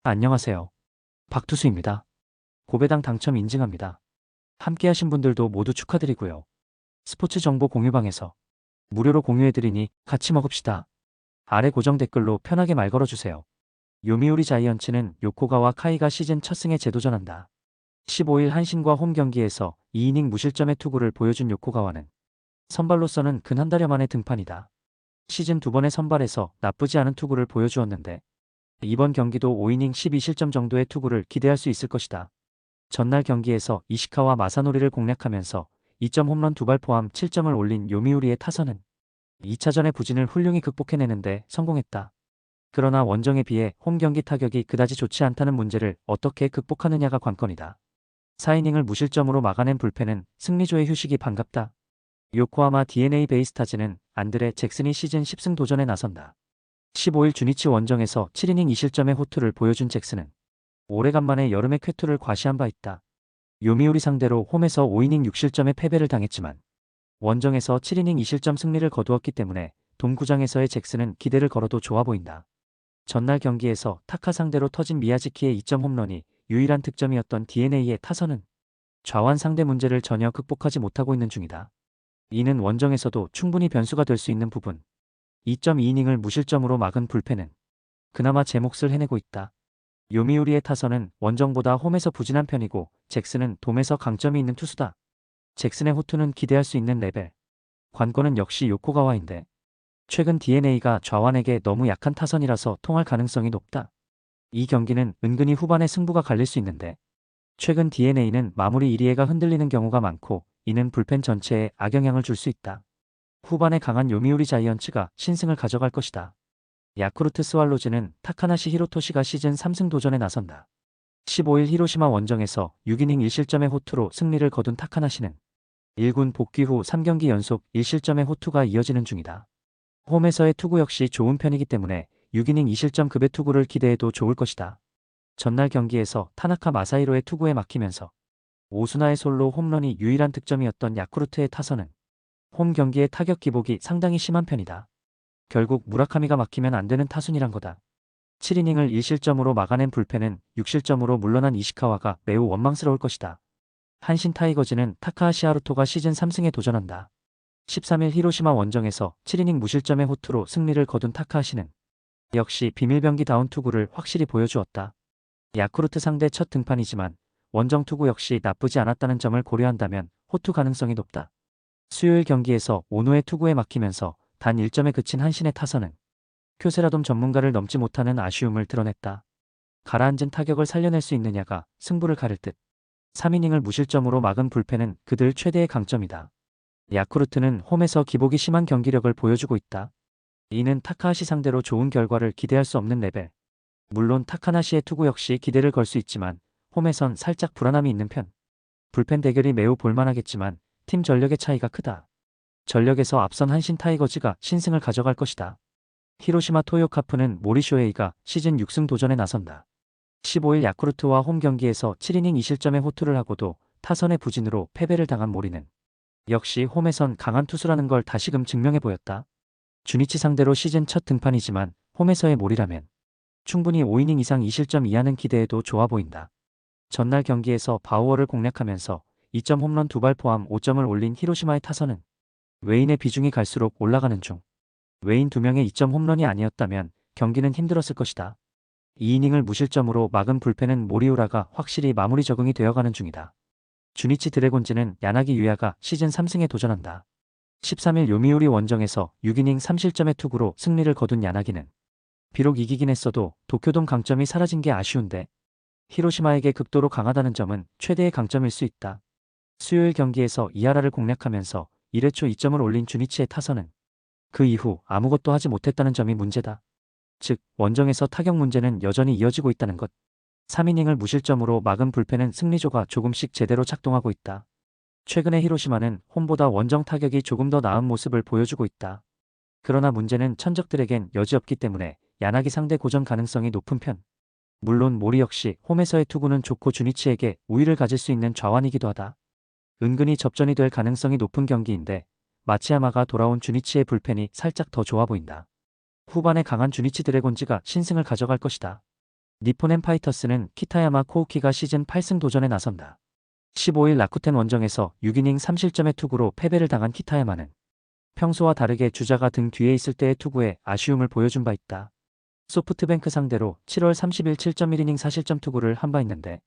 안녕하세요. 박투수입니다. 고배당 당첨 인증합니다. 함께하신 분들도 모두 축하드리고요. 스포츠 정보 공유방에서 무료로 공유해드리니 같이 먹읍시다. 아래 고정 댓글로 편하게 말 걸어주세요. 요미우리 자이언츠는 요코가와 카이가 시즌 첫 승에 재도전한다. 15일 한신과 홈 경기에서 2이닝 무실점의 투구를 보여준 요코가와는 선발로서는 근 한 달여 만의 등판이다. 시즌 두 번의 선발에서 나쁘지 않은 투구를 보여주었는데 이번 경기도 5이닝 12실점 정도의 투구를 기대할 수 있을 것이다. 전날 경기에서 이시카와 마사노리를 공략하면서 2점 홈런 2발 포함 7점을 올린 요미우리의 타선은 2차전의 부진을 훌륭히 극복해내는데 성공했다. 그러나 원정에 비해 홈 경기 타격이 그다지 좋지 않다는 문제를 어떻게 극복하느냐가 관건이다. 4이닝을 무실점으로 막아낸 불펜은 승리조의 휴식이 반갑다. 요코하마 DNA 베이스타즈는 안드레 잭슨이 시즌 10승 도전에 나선다. 15일 주니치 원정에서 7이닝 2실점의 호투를 보여준 잭슨은 오래간만에 여름의 쾌투를 과시한 바 있다. 요미우리 상대로 홈에서 5이닝 6실점의 패배를 당했지만 원정에서 7이닝 2실점 승리를 거두었기 때문에 돔구장에서의 잭슨은 기대를 걸어도 좋아 보인다. 전날 경기에서 타카 상대로 터진 미야지키의 2점 홈런이 유일한 득점이었던 DNA의 타선은 좌완 상대 문제를 전혀 극복하지 못하고 있는 중이다. 이는 원정에서도 충분히 변수가 될 수 있는 부분. 2.2이닝을 무실점으로 막은 불펜은 그나마 제 몫을 해내고 있다. 요미우리의 타선은 원정보다 홈에서 부진한 편이고 잭슨은 돔에서 강점이 있는 투수다. 잭슨의 호투는 기대할 수 있는 레벨. 관건은 역시 요코가와인데 최근 DNA가 좌완에게 너무 약한 타선이라서 통할 가능성이 높다. 이 경기는 은근히 후반에 승부가 갈릴 수 있는데 최근 DNA는 마무리 1위에가 흔들리는 경우가 많고 이는 불펜 전체에 악영향을 줄 수 있다. 후반에 강한 요미우리 자이언츠가 신승을 가져갈 것이다. 야쿠르트 스왈로즈는 타카나시 히로토시가 시즌 3승 도전에 나선다. 15일 히로시마 원정에서 6이닝 1실점의 호투로 승리를 거둔 타카나시는 1군 복귀 후 3경기 연속 1실점의 호투가 이어지는 중이다. 홈에서의 투구 역시 좋은 편이기 때문에 6이닝 2실점 급의 투구를 기대해도 좋을 것이다. 전날 경기에서 타나카 마사히로의 투구에 막히면서 오수나의 솔로 홈런이 유일한 득점이었던 야쿠르트의 타선은 홈 경기의 타격 기복이 상당히 심한 편이다. 결국 무라카미가 막히면 안 되는 타순이란 거다. 7이닝을 1실점으로 막아낸 불펜은 6실점으로 물러난 이시카와가 매우 원망스러울 것이다. 한신 타이거즈는 타카하시 하루토가 시즌 3승에 도전한다. 13일 히로시마 원정에서 7이닝 무실점의 호투로 승리를 거둔 타카하시는 역시 비밀병기다운 투구를 확실히 보여주었다. 야쿠르트 상대 첫 등판이지만 원정 투구 역시 나쁘지 않았다는 점을 고려한다면 호투 가능성이 높다. 수요일 경기에서 오노의 투구에 막히면서 단 1점에 그친 한신의 타선은 쿄세라돔 전문가를 넘지 못하는 아쉬움을 드러냈다. 가라앉은 타격을 살려낼 수 있느냐가 승부를 가릴 듯. 3이닝을 무실점으로 막은 불펜은 그들 최대의 강점이다. 야쿠르트는 홈에서 기복이 심한 경기력을 보여주고 있다. 이는 타카하시 상대로 좋은 결과를 기대할 수 없는 레벨. 물론 타카나시의 투구 역시 기대를 걸 수 있지만 홈에선 살짝 불안함이 있는 편. 불펜 대결이 매우 볼만하겠지만 팀 전력의 차이가 크다. 전력에서 앞선 한신 타이거즈가 신승을 가져갈 것이다. 히로시마 토요카프는 모리쇼에이가 시즌 6승 도전에 나선다. 15일 야쿠르트와 홈 경기에서 7이닝 2실점의 호투를 하고도 타선의 부진으로 패배를 당한 모리는 역시 홈에선 강한 투수라는 걸 다시금 증명해 보였다. 주니치 상대로 시즌 첫 등판이지만 홈에서의 모리라면 충분히 5이닝 이상 2실점 이하는 기대해도 좋아 보인다. 전날 경기에서 바우어를 공략하면서 2점 홈런 2발 포함 5점을 올린 히로시마의 타선은 웨인의 비중이 갈수록 올라가는 중. 웨인 2명의 2점 홈런이 아니었다면 경기는 힘들었을 것이다. 2이닝을 무실점으로 막은 불펜은 모리우라가 확실히 마무리 적응이 되어가는 중이다. 주니치 드래곤즈는 야나기 유야가 시즌 3승에 도전한다. 13일 요미우리 원정에서 6이닝 3실점의 투구로 승리를 거둔 야나기는 비록 이기긴 했어도 도쿄돔 강점이 사라진 게 아쉬운데 히로시마에게 극도로 강하다는 점은 최대의 강점일 수 있다. 수요일 경기에서 이하라를 공략하면서 1회 초 2점을 올린 주니치의 타선은 그 이후 아무것도 하지 못했다는 점이 문제다. 즉 원정에서 타격 문제는 여전히 이어지고 있다는 것. 3이닝을 무실점으로 막은 불펜은 승리조가 조금씩 제대로 작동하고 있다. 최근에 히로시마는 홈보다 원정 타격이 조금 더 나은 모습을 보여주고 있다. 그러나 문제는 천적들에겐 여지없기 때문에 야나기 상대 고전 가능성이 높은 편. 물론 모리 역시 홈에서의 투구는 좋고 주니치에게 우위를 가질 수 있는 좌완이기도 하다. 은근히 접전이 될 가능성이 높은 경기인데 마치야마가 돌아온 주니치의 불펜이 살짝 더 좋아 보인다. 후반에 강한 주니치 드래곤즈가 신승을 가져갈 것이다. 니포넨 파이터스는 키타야마 코우키가 시즌 8승 도전에 나선다. 15일 라쿠텐 원정에서 6이닝 3실점의 투구로 패배를 당한 키타야마는 평소와 다르게 주자가 등 뒤에 있을 때의 투구에 아쉬움을 보여준 바 있다. 소프트뱅크 상대로 7월 30일 7.1이닝 4실점 투구를 한 바 있는데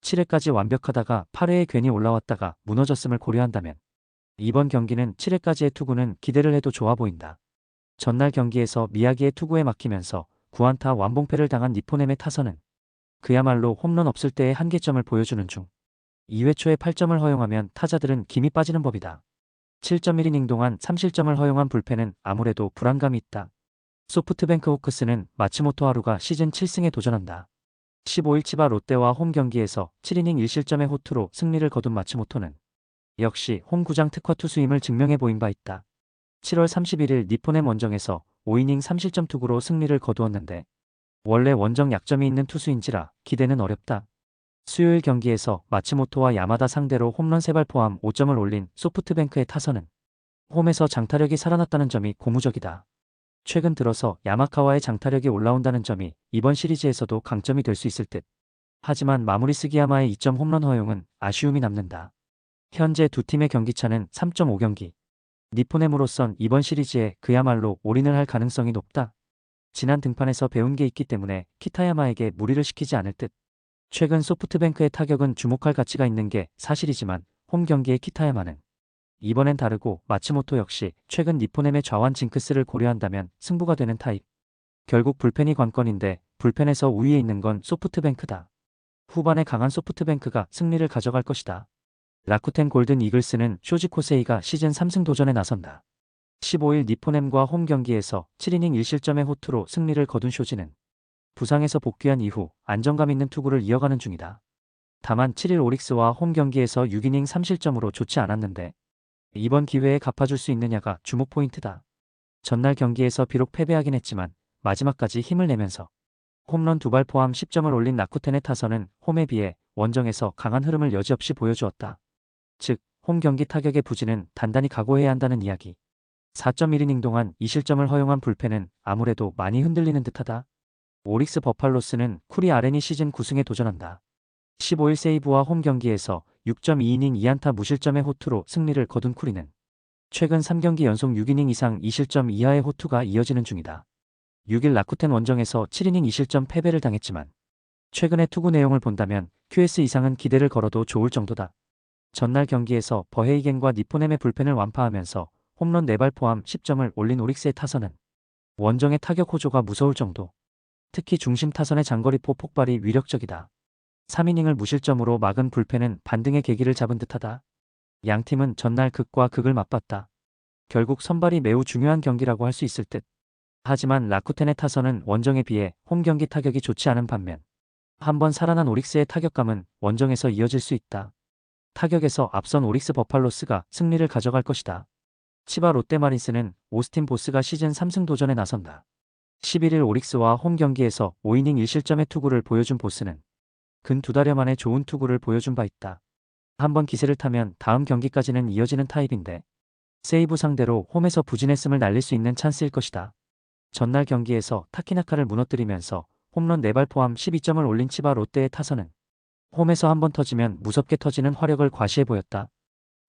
7회까지 완벽하다가 8회에 괜히 올라왔다가 무너졌음을 고려한다면 이번 경기는 7회까지의 투구는 기대를 해도 좋아 보인다. 전날 경기에서 미야기의 투구에 막히면서 9안타 완봉패를 당한 니포넴의 타선은 그야말로 홈런 없을 때의 한계점을 보여주는 중 2회 초에 8점을 허용하면 타자들은 김이 빠지는 법이다. 7.1이닝 동안 3실점을 허용한 불펜은 아무래도 불안감이 있다. 소프트뱅크 호크스는 마츠모토 하루가 시즌 7승에 도전한다. 15일 치바 롯데와 홈 경기에서 7이닝 1실점의 호투로 승리를 거둔 마츠모토는 역시 홈구장 특화 투수임을 증명해 보인 바 있다. 7월 31일 니포넴 원정에서 5이닝 3실점 투구로 승리를 거두었는데 원래 원정 약점이 있는 투수인지라 기대는 어렵다. 수요일 경기에서 마츠모토와 야마다 상대로 홈런 3발 포함 5점을 올린 소프트뱅크의 타선은 홈에서 장타력이 살아났다는 점이 고무적이다. 최근 들어서 야마카와의 장타력이 올라온다는 점이 이번 시리즈에서도 강점이 될 수 있을 듯. 하지만 마무리 스기야마의 2점 홈런 허용은 아쉬움이 남는다. 현재 두 팀의 경기차는 3.5경기. 니포넴으로선 이번 시리즈에 그야말로 올인을 할 가능성이 높다. 지난 등판에서 배운 게 있기 때문에 키타야마에게 무리를 시키지 않을 듯. 최근 소프트뱅크의 타격은 주목할 가치가 있는 게 사실이지만 홈 경기의 키타야마는 이번엔 다르고 마츠모토 역시 최근 니포넴의 좌완 징크스를 고려한다면 승부가 되는 타입. 결국 불펜이 관건인데 불펜에서 우위에 있는 건 소프트뱅크다. 후반에 강한 소프트뱅크가 승리를 가져갈 것이다. 라쿠텐 골든 이글스는 쇼지 코세이가 시즌 3승 도전에 나선다. 15일 니포넴과 홈 경기에서 7이닝 1실점의 호투로 승리를 거둔 쇼지는 부상에서 복귀한 이후 안정감 있는 투구를 이어가는 중이다. 다만 7일 오릭스와 홈 경기에서 6이닝 3실점으로 좋지 않았는데 이번 기회에 갚아줄 수 있느냐가 주목 포인트다. 전날 경기에서 비록 패배하긴 했지만 마지막까지 힘을 내면서 홈런 2발 포함 10점을 올린 라쿠텐의 타선은 홈에 비해 원정에서 강한 흐름을 여지없이 보여주었다. 즉, 홈 경기 타격의 부진은 단단히 각오해야 한다는 이야기. 4.1이닝 동안 2실점을 허용한 불펜은 아무래도 많이 흔들리는 듯하다. 오릭스 버팔로스는 쿠리 아렌이 시즌 9승에 도전한다. 15일 세이브와 홈 경기에서 6.2이닝 2안타 무실점의 호투로 승리를 거둔 쿠리는 최근 3경기 연속 6이닝 이상 2실점 이하의 호투가 이어지는 중이다. 6일 라쿠텐 원정에서 7이닝 2실점 패배를 당했지만 최근의 투구 내용을 본다면 QS 이상은 기대를 걸어도 좋을 정도다. 전날 경기에서 버헤이겐과 니포넴의 불펜을 완파하면서 홈런 4발 포함 10점을 올린 오릭스의 타선은 원정의 타격 호조가 무서울 정도. 특히 중심 타선의 장거리포 폭발이 위력적이다. 3이닝을 무실점으로 막은 불펜은 반등의 계기를 잡은 듯하다. 양팀은 전날 극과 극을 맞봤다. 결국 선발이 매우 중요한 경기라고 할 수 있을 듯. 하지만 라쿠텐의 타선은 원정에 비해 홈 경기 타격이 좋지 않은 반면 한번 살아난 오릭스의 타격감은 원정에서 이어질 수 있다. 타격에서 앞선 오릭스 버팔로스가 승리를 가져갈 것이다. 치바 롯데마린스는 오스틴 보스가 시즌 3승 도전에 나선다. 11일 오릭스와 홈 경기에서 5이닝 1실점의 투구를 보여준 보스는 근 2달여 만에 좋은 투구를 보여준 바 있다. 한번 기세를 타면 다음 경기까지는 이어지는 타입인데 세이브 상대로 홈에서 부진했음을 날릴 수 있는 찬스일 것이다. 전날 경기에서 타키나카를 무너뜨리면서 홈런 4발 포함 12점을 올린 치바 롯데의 타선은 홈에서 한번 터지면 무섭게 터지는 화력을 과시해 보였다.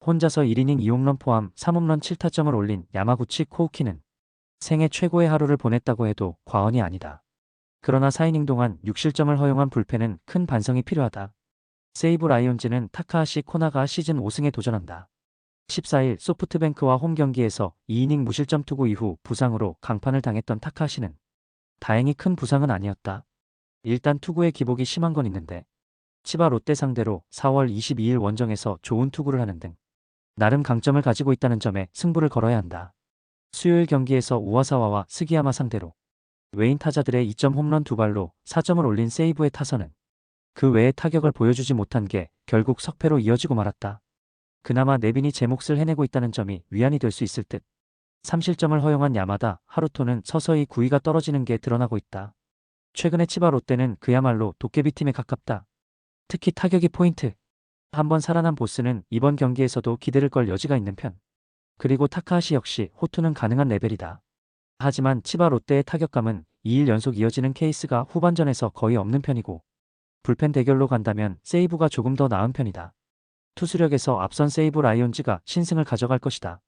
혼자서 1이닝 2홈런 포함 3홈런 7타점을 올린 야마구치 코우키는 생애 최고의 하루를 보냈다고 해도 과언이 아니다. 그러나 4이닝 동안 6실점을 허용한 불펜은 큰 반성이 필요하다. 세이브 라이온즈는 타카하시 코나가 시즌 5승에 도전한다. 14일 소프트뱅크와 홈 경기에서 2이닝 무실점 투구 이후 부상으로 강판을 당했던 타카하시는 다행히 큰 부상은 아니었다. 일단 투구의 기복이 심한 건 있는데 치바 롯데 상대로 4월 22일 원정에서 좋은 투구를 하는 등 나름 강점을 가지고 있다는 점에 승부를 걸어야 한다. 수요일 경기에서 우와사와와 스기야마 상대로 외인 타자들의 2점 홈런 2발로 4점을 올린 세이브의 타선은 그 외의 타격을 보여주지 못한 게 결국 석패로 이어지고 말았다. 그나마 내빈이 제 몫을 해내고 있다는 점이 위안이 될 수 있을 듯. 3실점을 허용한 야마다 하루토는 서서히 구위가 떨어지는 게 드러나고 있다. 최근의 치바 롯데는 그야말로 도깨비팀에 가깝다. 특히 타격이 포인트. 한번 살아난 보스는 이번 경기에서도 기대를 걸 여지가 있는 편. 그리고 타카하시 역시 호투는 가능한 레벨이다. 하지만 치바 롯데의 타격감은 2일 연속 이어지는 케이스가 후반전에서 거의 없는 편이고 불펜 대결로 간다면 세이브가 조금 더 나은 편이다. 투수력에서 앞선 세이브 라이온즈가 신승을 가져갈 것이다.